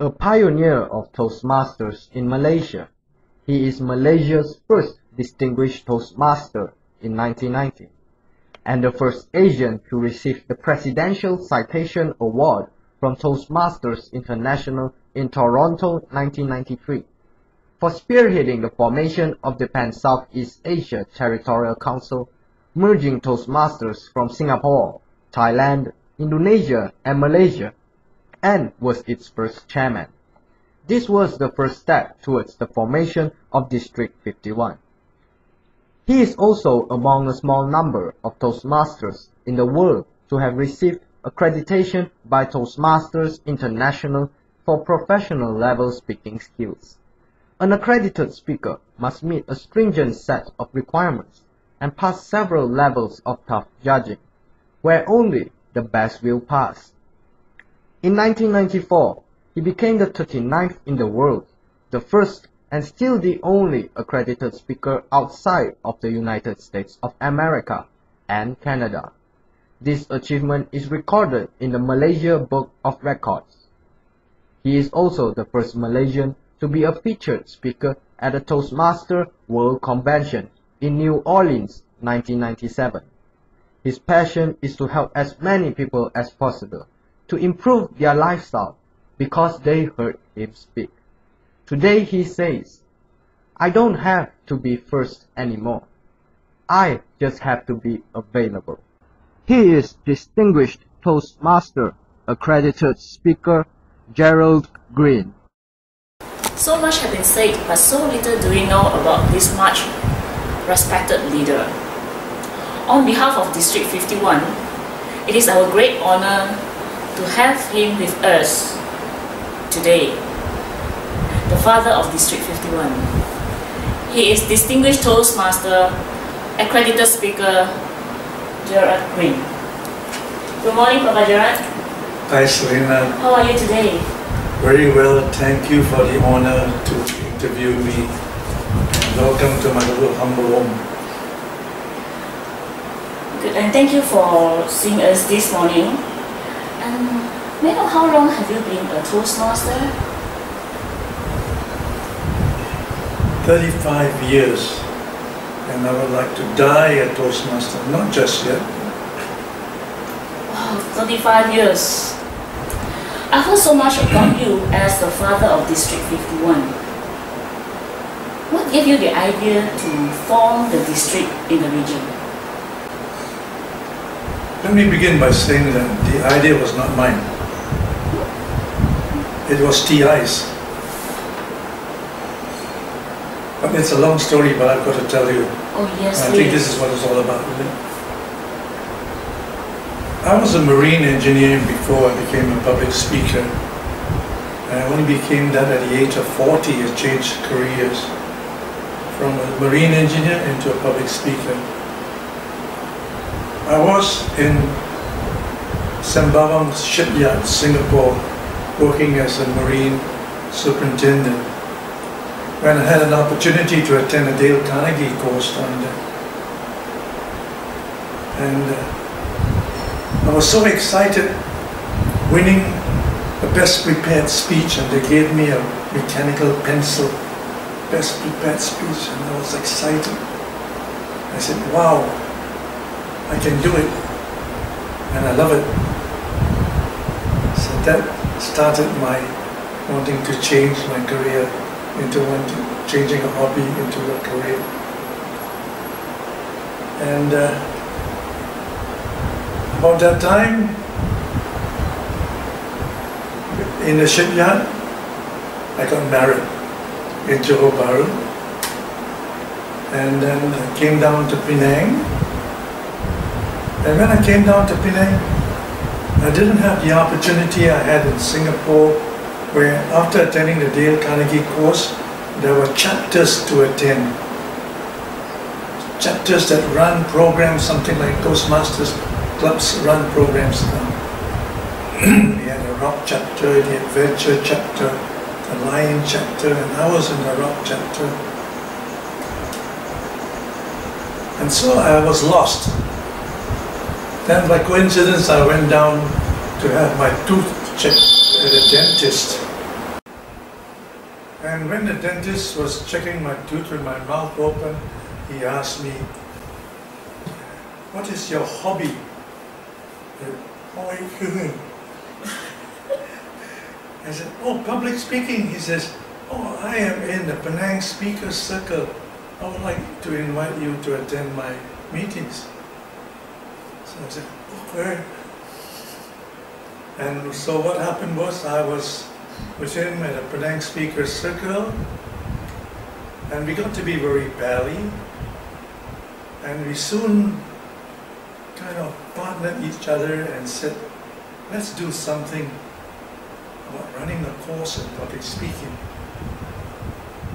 A pioneer of Toastmasters in Malaysia, he is Malaysia's first distinguished Toastmaster in 1990, and the first Asian to receive the Presidential Citation Award from Toastmasters International in Toronto 1993, for spearheading the formation of the Pan-Southeast Asia Territorial Council, merging Toastmasters from Singapore, Thailand, Indonesia, and Malaysia, and was its first chairman. This was the first step towards the formation of District 51. He is also among a small number of Toastmasters in the world to have received accreditation by Toastmasters International for professional level speaking skills. An accredited speaker must meet a stringent set of requirements and pass several levels of tough judging, where only the best will pass. In 1994, he became the 39th in the world, the first and still the only accredited speaker outside of the United States of America and Canada. This achievement is recorded in the Malaysia Book of Records. He is also the first Malaysian to be a featured speaker at the Toastmaster World Convention in New Orleans, 1997. His passion is to help as many people as possible to improve their lifestyle because they heard him speak. Today he says, "I don't have to be first anymore. I just have to be available." He is Distinguished Toastmaster Accredited Speaker Gerald Green. So much has been said, but so little do we know about this much respected leader. On behalf of District 51, it is our great honor to have him with us today, the father of District 51. He is Distinguished Toastmaster, Accredited Speaker, Gerald Green. Good morning, Papa Gerald. Hi, Selena. How are you today? Very well. Thank you for the honor to interview me. Welcome to my little humble home. Good, and thank you for seeing us this morning. And may I know how long have you been a Toastmaster? 35 years. And I would like to die a Toastmaster. Not just yet. Wow, 35 years. I've heard so much about you as the father of District 51. What gave you the idea to form the district in the region? Let me begin by saying that the idea was not mine. It was TI's. But it's a long story, but I've got to tell you. Oh yes, I think this is what it's all about, really. I was a marine engineer before I became a public speaker. I only became that at the age of 40. I changed careers from a marine engineer into a public speaker. I was in Sembawang shipyard, Singapore, working as a marine superintendent, when I had an opportunity to attend a Dale Carnegie course down there. And I was so excited, winning the best prepared speech, and they gave me a mechanical pencil, best prepared speech, and I was excited. I said, wow, I can do it, and I love it. So that started my wanting to change my career into changing a hobby into a career. And about that time, in the shipyard, I got married in Johor Bahru, and then I came down to Penang. And when I came down to Penang, I didn't have the opportunity I had in Singapore, where after attending the Dale Carnegie course, there were chapters to attend. Chapters that run programs, something like Toastmasters clubs run programs now. We had a rock chapter, the adventure chapter, the lion chapter, and I was in the rock chapter. And so I was lost. Then by coincidence I went down to have my tooth checked at a dentist. And when the dentist was checking my tooth with my mouth open, he asked me, "What is your hobby?" I said, "Oh, public speaking." He says, "Oh, I am in the Penang Speakers Circle. I would like to invite you to attend my meetings." So I said, "Okay." And so what happened was I was with him at the Penang Speakers Circle, and we got to be very pally, and we soon kind of partnered each other and said, let's do something about running a course in public speaking.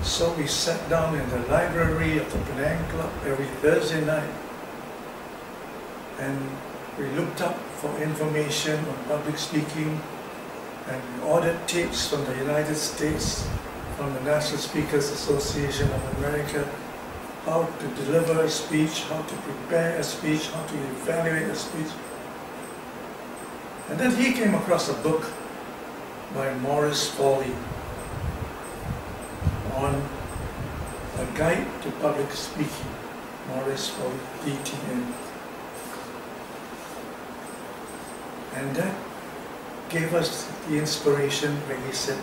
So we sat down in the library of the Penang Club every Thursday night, and we looked up for information on public speaking, and we ordered tapes from the United States, from the National Speakers Association of America, how to deliver a speech, how to prepare a speech, how to evaluate a speech. And then he came across a book by Maurice Foley on a guide to public speaking. Maurice Foley, DTM. And that gave us the inspiration when he said,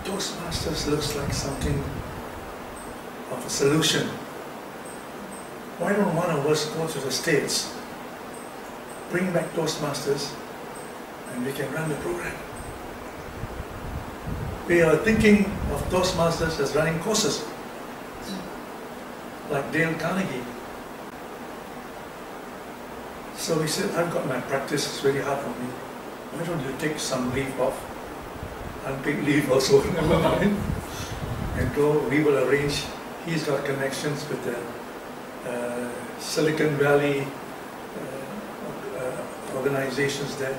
Toastmasters looks like something of a solution. Why don't one of us go to the States, bring back Toastmasters, and we can run the program? We are thinking of Toastmasters as running courses, like Dale Carnegie. So we said, I've got my practice, it's very hard for me. Why don't you take some leave off? Unpaid leave also, never mind. And go, we will arrange. He's got connections with the Silicon Valley organizations there.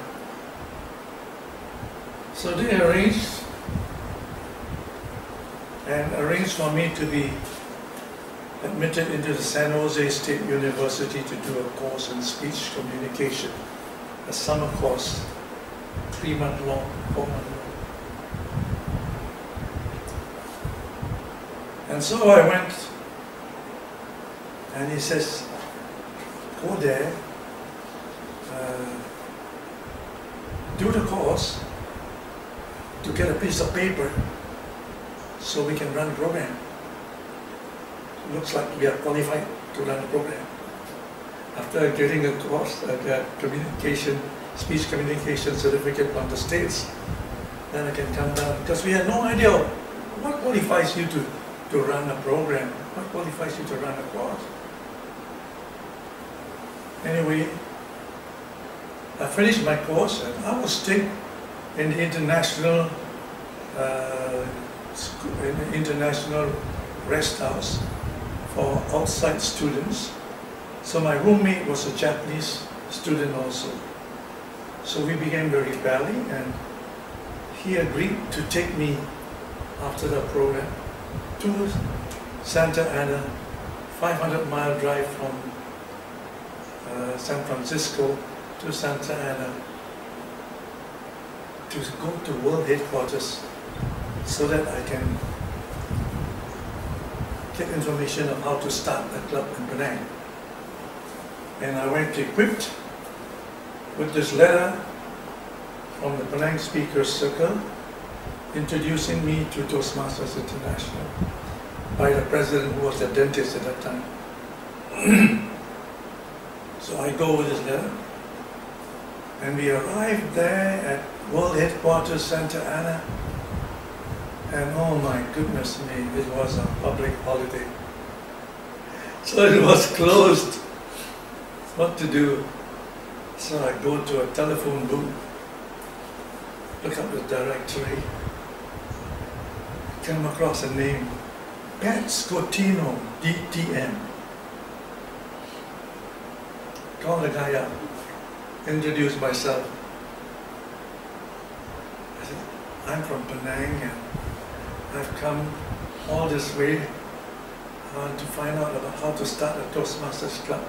So they arranged for me to be admitted into the San Jose State University to do a course in speech communication, a summer course, 3 month long, 4 month long. And so I went, and he says, go there, do the course to get a piece of paper so we can run the program. Looks like we are qualified to run the program. After getting a course, speech communication certificate from the States, then I can come down, because we had no idea what qualifies you to run a program, what qualifies you to run a course. Anyway, I finished my course, and I was staying in the international rest house for outside students. So my roommate was a Japanese student also. So we became very pally, and he agreed to take me after the program to Santa Ana, 500-mile drive from San Francisco to Santa Ana, to go to world headquarters so that I can get information on how to start a club in Penang. And I went equipped with this letter from the Penang Speakers Circle introducing me to Toastmasters International by the president, who was the dentist at that time. So I go with this letter, and we arrived there at World Headquarters Santa Ana, and oh my goodness me, it was a public holiday. So it was closed. What to do? So I go to a telephone booth, look up the directory, come across a name, Pat Scotino, DTM. Call the guy up, introduce myself. I said, I'm from Penang, and I've come all this way to find out about how to start a Toastmasters Club.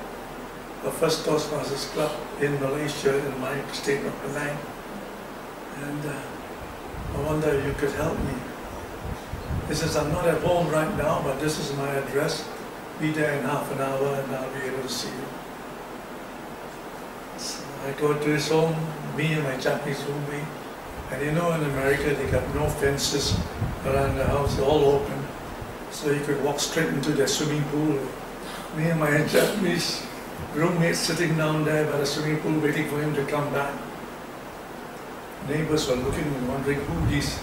The first Toastmasters Club in Malaysia, in my state of Penang. And I wonder if you could help me. He says, I'm not at home right now, but this is my address. Be there in half an hour and I'll be able to see you. So I go to his home, me and my Japanese roommate. And you know, in America, they got no fences around the house, they're all open. So you could walk straight into their swimming pool. Me and my Japanese roommate sitting down there by the swimming pool waiting for him to come back. Neighbors were looking and wondering who these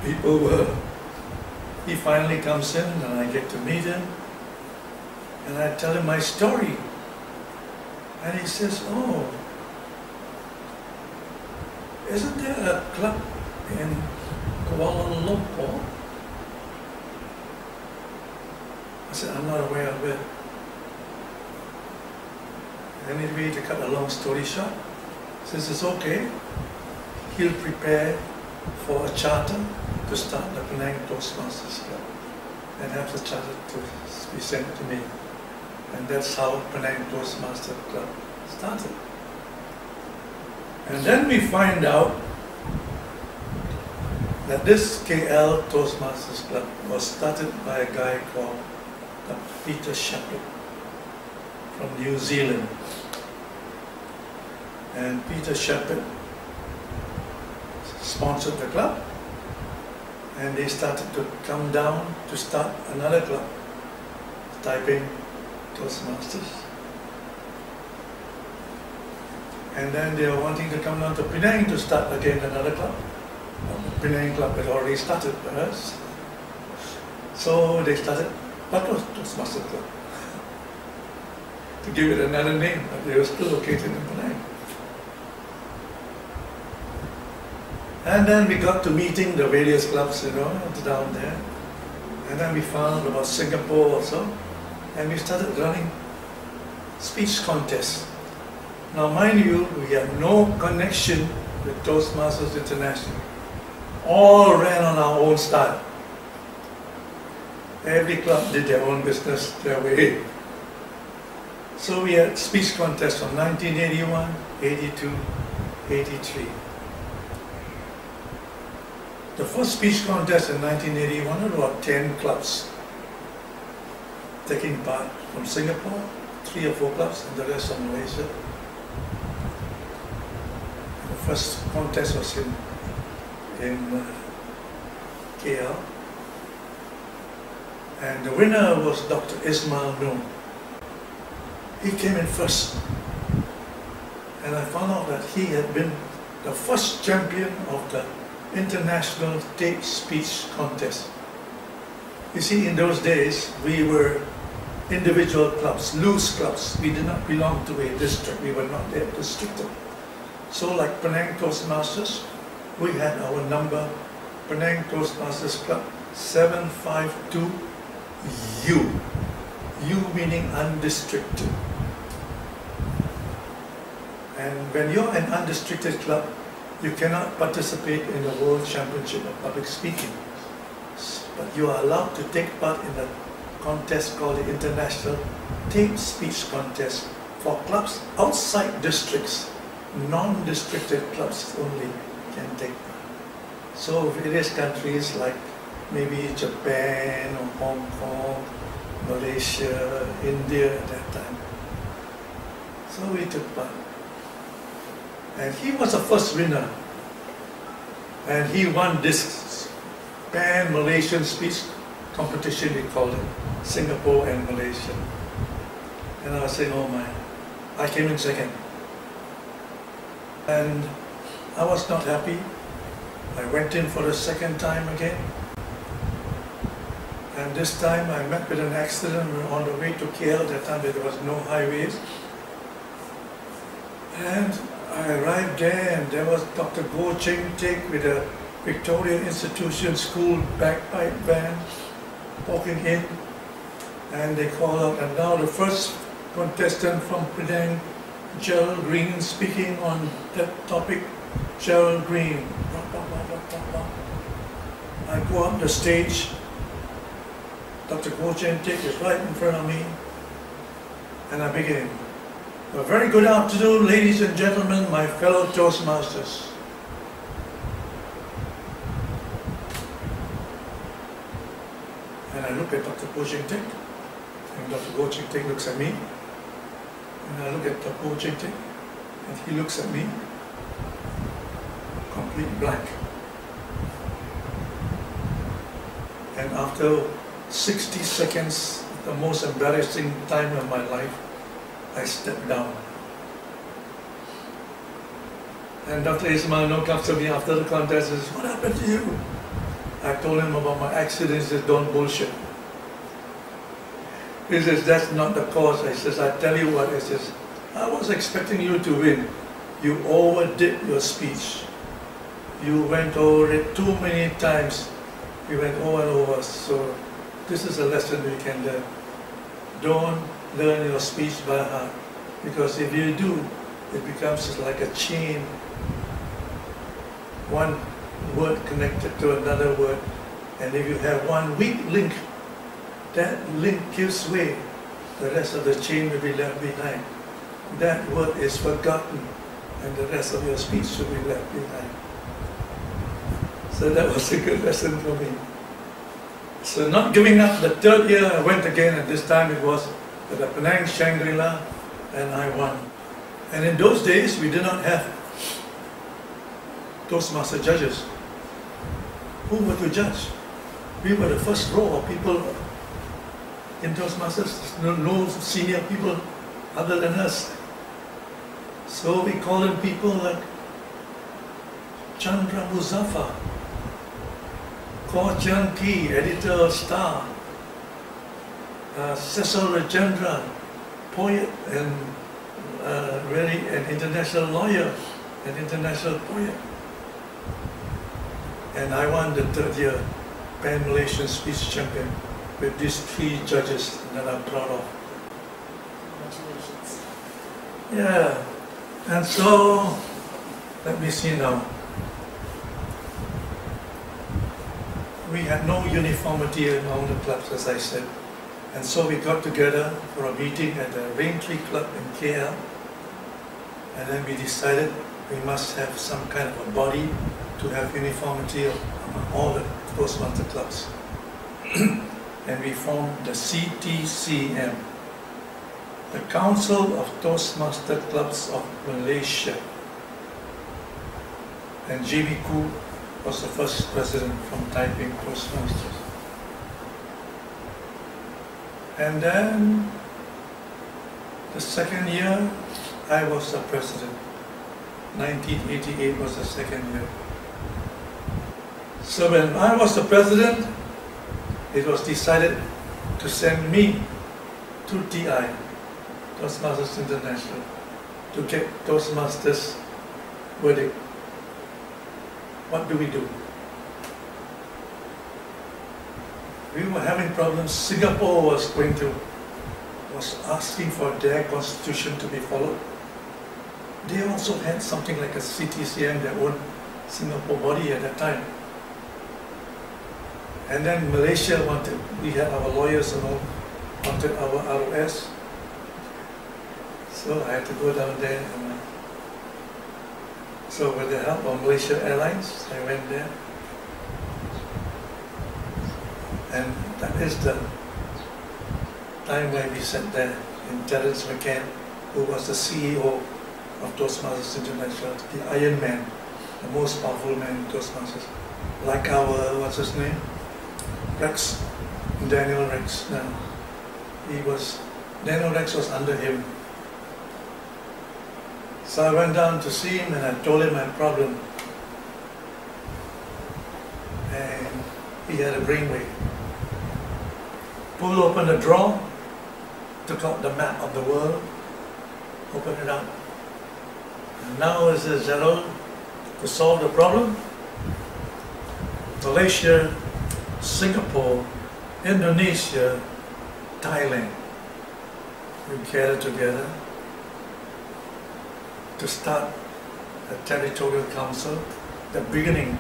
people were. He finally comes in and I get to meet him and I tell him my story. And he says, oh, isn't there a club in Kuala Lumpur? I said, I'm not aware of it. Anyway, to cut a long story short, says it's okay. He'll prepare for a charter to start the Penang Toastmasters Club and have the charter to be sent to me. And that's how Penang Toastmasters Club started. And then we find out that this KL Toastmasters Club was started by a guy called Peter Shepherd from New Zealand. And Peter Shepherd sponsored the club and they started to come down to start another club, Taiping Toastmasters. And then they were wanting to come down to Penang to start again another club. The Penang club had already started for us. So they started what was Toastmasters Club? To give it another name, but they were still located in Penang. And then we got to meeting the various clubs, you know, down there. And then we found about Singapore also. And we started running speech contests. Now mind you, we have no connection with Toastmasters International. All ran on our own style. Every club did their own business their way. So we had speech contests from 1981, 82, 83. The first speech contest in 1981, there were 10 clubs taking part from Singapore, 3 or 4 clubs, and the rest from Malaysia. The first contest was in KL. And the winner was Dr. Ismail Noor. He came in first. And I found out that he had been the first champion of the International Tape Speech Contest. You see, in those days, we were individual clubs, loose clubs. We did not belong to a district. We were not that districted. So like Penang Toastmasters, we had our number, Penang Toastmasters Club 752U. U meaning undistricted. And when you're an undistricted club, you cannot participate in the World Championship of Public Speaking. But you are allowed to take part in a contest called the International Tape Speech Contest for clubs outside districts. Non-districted clubs only can take part. So various countries like maybe Japan or Hong Kong, Malaysia, India at that time. So we took part. And he was the first winner. And he won this pan-Malaysian speech competition, we called it, Singapore and Malaysia. And I was saying, oh my, I came in second. And I was not happy. I went in for the second time again. And this time I met with an accident. We were on the way to KL. That time there was no highways. And I arrived there and there was Dr. Goh Cheng Teck with a Victoria Institution School bagpipe band walking in. And they called out, and now the first contestant from Penang, Gerald Green, speaking on that topic. Gerald Green. I go up the stage. Dr. Goh Cheng Teck is right in front of me, and I begin. A very good afternoon, ladies and gentlemen, my fellow Toastmasters. And I look at Dr. Go Ching Teck, and Dr. Go Ching Teck looks at me, and I look at Dr. Go Ching Teck, and he looks at me, complete blank. And after 60 seconds, the most embarrassing time of my life, I stepped down. And Dr. Ismail comes to me after the contest and says, "What happened to you?" I told him about my accident. He says, "Don't bullshit." He says, "That's not the cause." I says, "I tell you what," I says, "I was expecting you to win. You overdid your speech. You went over it too many times. You went over and over. So this is a lesson we can learn. Don't learn your speech by heart. Because if you do, it becomes just like a chain. One word connected to another word. And if you have one weak link, that link gives way. The rest of the chain will be left behind. That word is forgotten, and the rest of your speech will be left behind. So that was a good lesson for me. So not giving up, the third year I went again, and this time it was at the Penang Shangri-La, and I won. And in those days, we did not have Toastmaster judges. Who were to judge? We were the first row of people in Toastmasters, no senior people other than us. So we called in people like Chandra Muzaffar, Kaur Chan Ki, editor of Star, Cecil Rajendra, poet and really an international lawyer, an international poet. And I won the third year Pan-Malaysian Speech Champion with these three judges that I'm proud of. Congratulations. Yeah, and so, let me see now. We had no uniformity among the clubs, as I said. And so we got together for a meeting at the Raintree Club in KL. And then we decided we must have some kind of a body to have uniformity among all the Toastmaster clubs. And we formed the CTCM, the Council of Toastmaster Clubs of Malaysia. And J.B. Koo was the first president from Taiping Toastmasters. And then the second year, I was the president. 1988 was the second year. So when I was the president, it was decided to send me to TI, Toastmasters International, to get Toastmasters verdict. What do we do? We were having problems. Singapore was asking for their constitution to be followed. They also had something like a CTCM, their own Singapore body at that time. And then Malaysia wanted, we had our lawyers and all, wanted our ROS. So I had to go down there. So with the help of Malaysia Airlines, I went there. And that is the time when we sat there in Terence McCann, who was the CEO of Toastmasters International, the Iron Man, the most powerful man in Toastmasters. Like our, what's his name? Rex, Daniel Rex now. Daniel Rex was under him. So I went down to see him and I told him my problem. And he had a brainwave. Pulled open the drawer, took out the map of the world, opened it up. And now is the Gerald, to solve the problem, Malaysia, Singapore, Indonesia, Thailand, we gathered together to start a territorial council, the beginning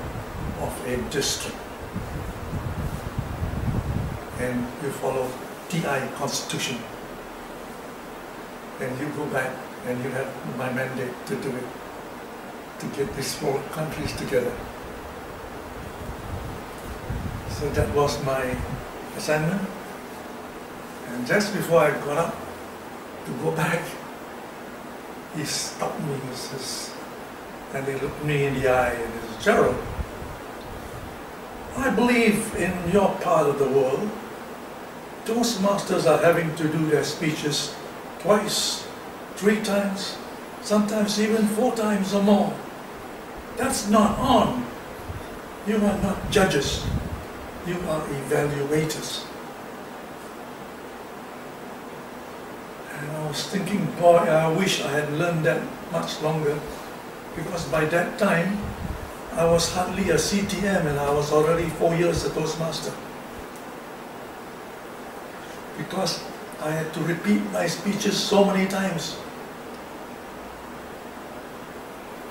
of a district. And you follow TI constitution. And you go back and you have my mandate to do it, to get these four countries together. So that was my assignment. And just before I got up to go back, he stopped me, he says, and he looked me in the eye and he says, Gerald, I believe in your part of the world, Toastmasters are having to do their speeches twice, 3 times, sometimes even 4 times or more. That's not on. You are not judges. You are evaluators. And I was thinking, boy, I wish I had learned that much longer, because by that time, I was hardly a CTM and I was already 4 years a Toastmaster. Because I had to repeat my speeches so many times.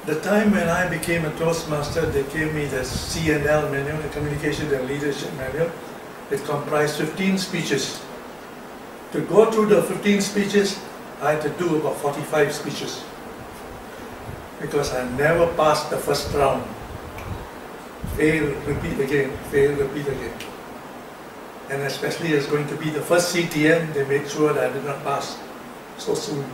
The time when I became a Toastmaster, they gave me the CNL manual, the Communication and Leadership Manual. It comprised 15 speeches. To go through the 15 speeches, I had to do about 45 speeches. Because I never passed the first round. Fail, repeat again, fail, repeat again. And especially as going to be the first CTM, they made sure that I did not pass so soon.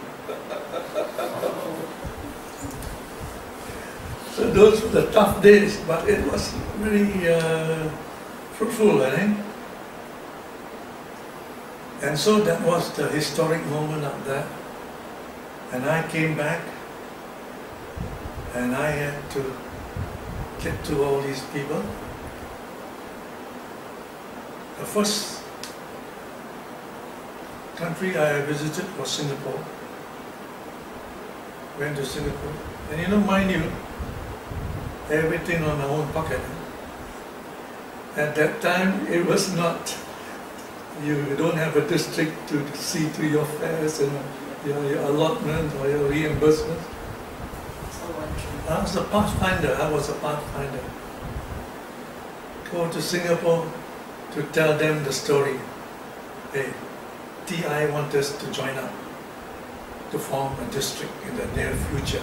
So those were the tough days, but it was very fruitful, I think. And so that was the historic moment up there. And I came back and I had to get to all these people. The first country I visited was Singapore. Went to Singapore. And you know, mind you, everything on my own pocket. At that time, it was not, you don't have a district to see to your fares and your allotment or your reimbursement. I was a pathfinder. Go to Singapore to tell them the story. Hey, TI want us to join up to form a district in the near future.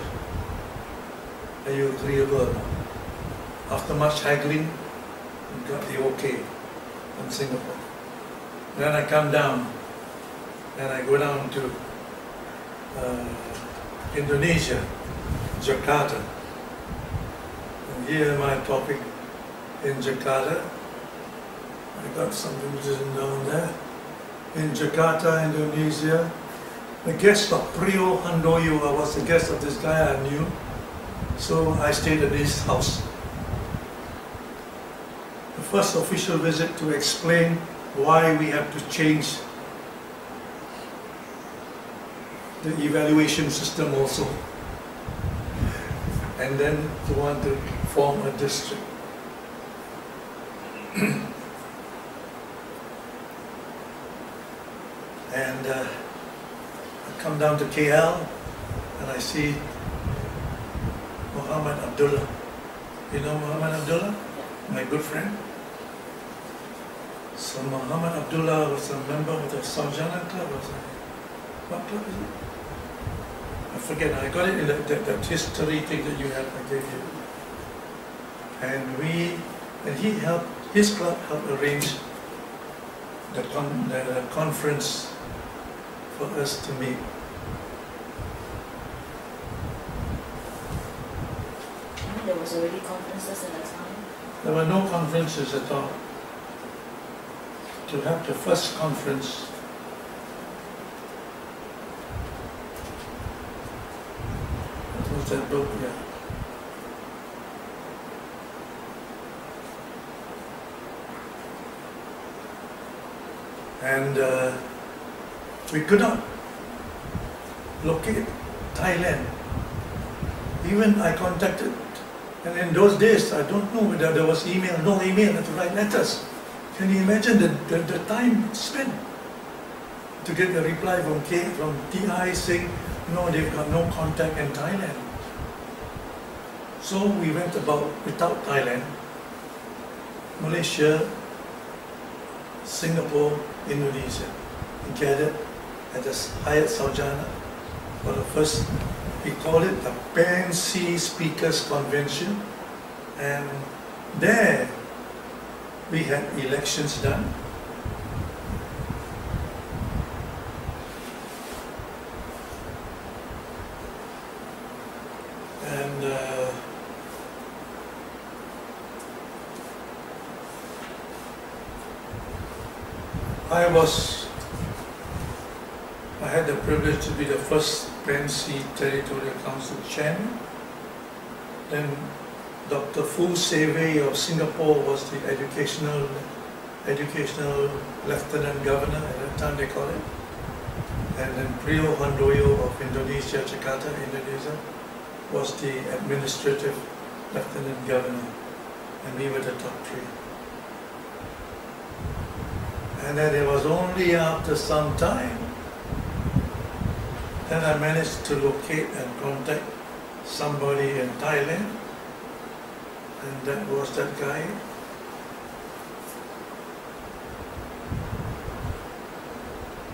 Are you agreeable? After much haggling, we got the okay from Singapore. Then I come down and I go down to Indonesia, Jakarta. And here my topic in Jakarta. I got something written down there. In Jakarta, Indonesia, the guest of Priyo Handoyo. I was the guest of this guy I knew. So I stayed at his house. The first official visit to explain why we have to change the evaluation system also. And then to want to form a district. And I come down to KL and I see Muhammad Abdullah. You know Muhammad Abdullah? My good friend. So Muhammad Abdullah was a member of the Sarjana Club. What club is it? I forget. I got it in that history thing that you had, I gave you. And he helped, his club helped arrange the conference for us to meet. There was already conferences at that time? There were no conferences at all. To have the first conference, what was that book? Yeah. And we could not locate Thailand. Even I contacted, and in those days, I don't know whether there was email, no email, had to write letters. Can you imagine the time spent to get a reply from TI saying, no, they've got no contact in Thailand. So we went about without Thailand, Malaysia, Singapore, Indonesia. We gathered at the Hyatt Sarjana for the first, we call it the Pan-Sea Speakers Convention, and there we had elections done, I had the privilege to be the first PNC Territorial Council chairman. Then Dr. Fu Seve of Singapore was the educational lieutenant governor at that time they call it. And then Priyo Handoyo of Indonesia, Jakarta, Indonesia, was the administrative lieutenant governor. And we were the top three. And then it was only after some time that I managed to locate and contact somebody in Thailand, and that was that guy.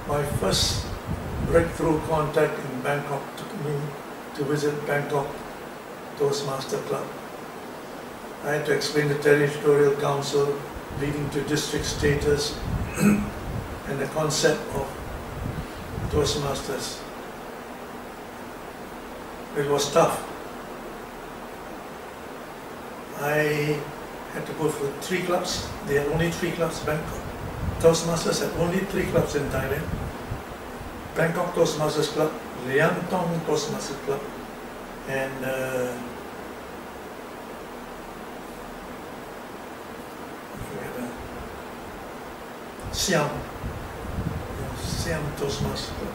My first breakthrough contact in Bangkok took me to visit Bangkok Toastmaster Club. I had to explain the Territorial Council leading to district status and the concept of Toastmasters. It was tough. I had to go for 3 clubs. There are only 3 clubs in Bangkok. Toastmasters had only 3 clubs in Thailand. Bangkok Toastmasters Club, Liantong Toastmasters Club, and Siam Toastmasters Club.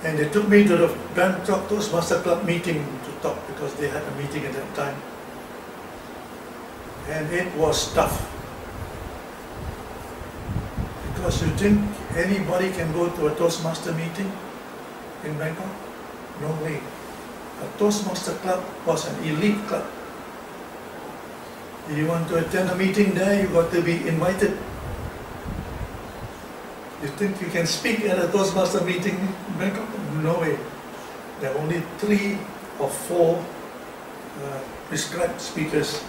And they took me to the Bangkok Toastmasters Club meeting to talk because they had a meeting at that time. And it was tough. Because you think anybody can go to a Toastmaster meeting in Bangkok? No way. A Toastmaster Club was an elite club. If you want to attend a meeting there, you got to be invited. You think you can speak at a Toastmaster meeting in Bangkok? No way. There are only 3 or 4 prescribed speakers,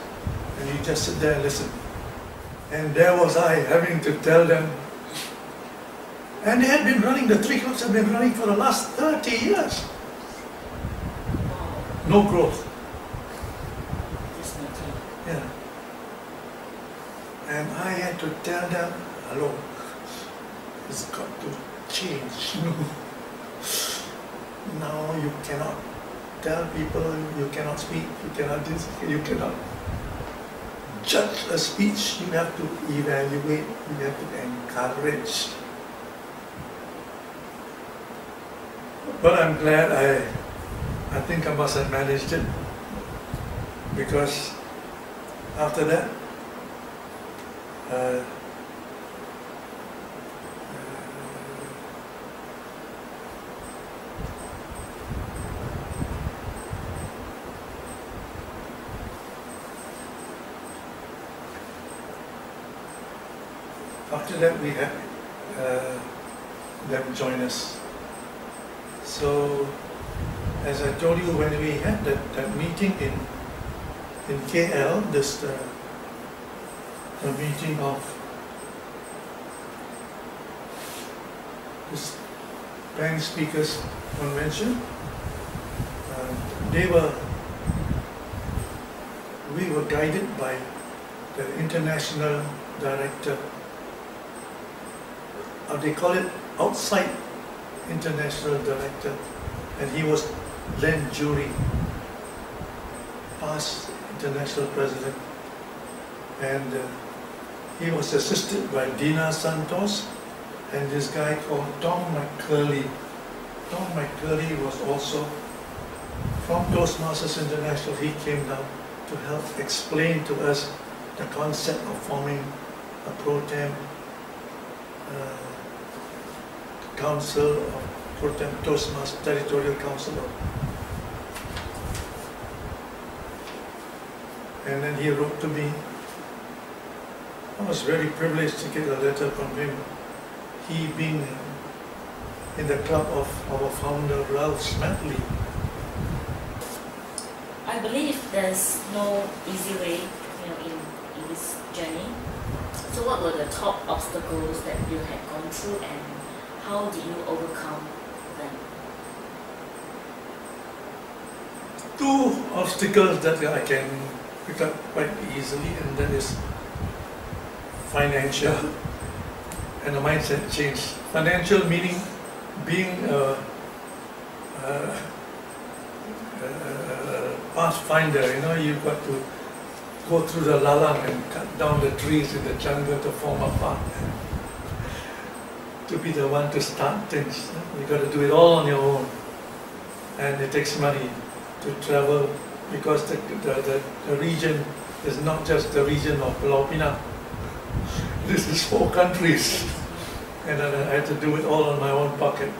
and you just sit there and listen. And there was I having to tell them. And they had been running, the 3 clubs have been running for the last 30 years. No growth. Yeah. And I had to tell them, hello, it's got to change. Now you cannot tell people, you cannot speak, you cannot this, you cannot judge a speech, you have to evaluate, you have to encourage. But I'm glad I think I must have managed it, because after that, we had them join us. So, as I told you, when we had that meeting in KL, this the meeting of this Bank Speakers Convention, we were guided by the international director. They call it outside international director, and he was Len Jury, past international president, and he was assisted by Dina Santos and this guy called Tom McCurley. Tom McCurley was also from Toastmasters International. He came down to help explain to us the concept of forming a pro-tem Council of Pro-tem Toastmasters, Territorial Council. And then he wrote to me. I was very privileged to get a letter from him. He being in the club of our founder, Ralph Smatley. I believe there's no easy way, in this journey. So what were the top obstacles that you had gone through, and how did you overcome them? 2 obstacles that I can pick up quite easily, and that is financial and the mindset change. Financial meaning being a pathfinder, you know, you've got to go through the lalang and cut down the trees in the jungle to form a path. To be the one to start things. You've got to do it all on your own. And it takes money to travel because the region is not just the region of Pulau Pinang. This is 4 countries. And then I had to do it all on my own pocket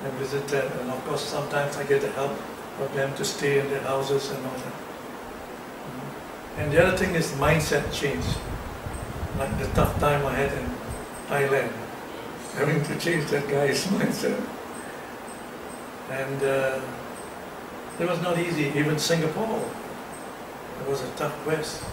and visit them. And of course, sometimes I get the help of them to stay in their houses and all that. And the other thing is mindset change. Like the tough time I had in Thailand, having to change that guy's mindset. And it was not easy, even Singapore. It was a tough quest.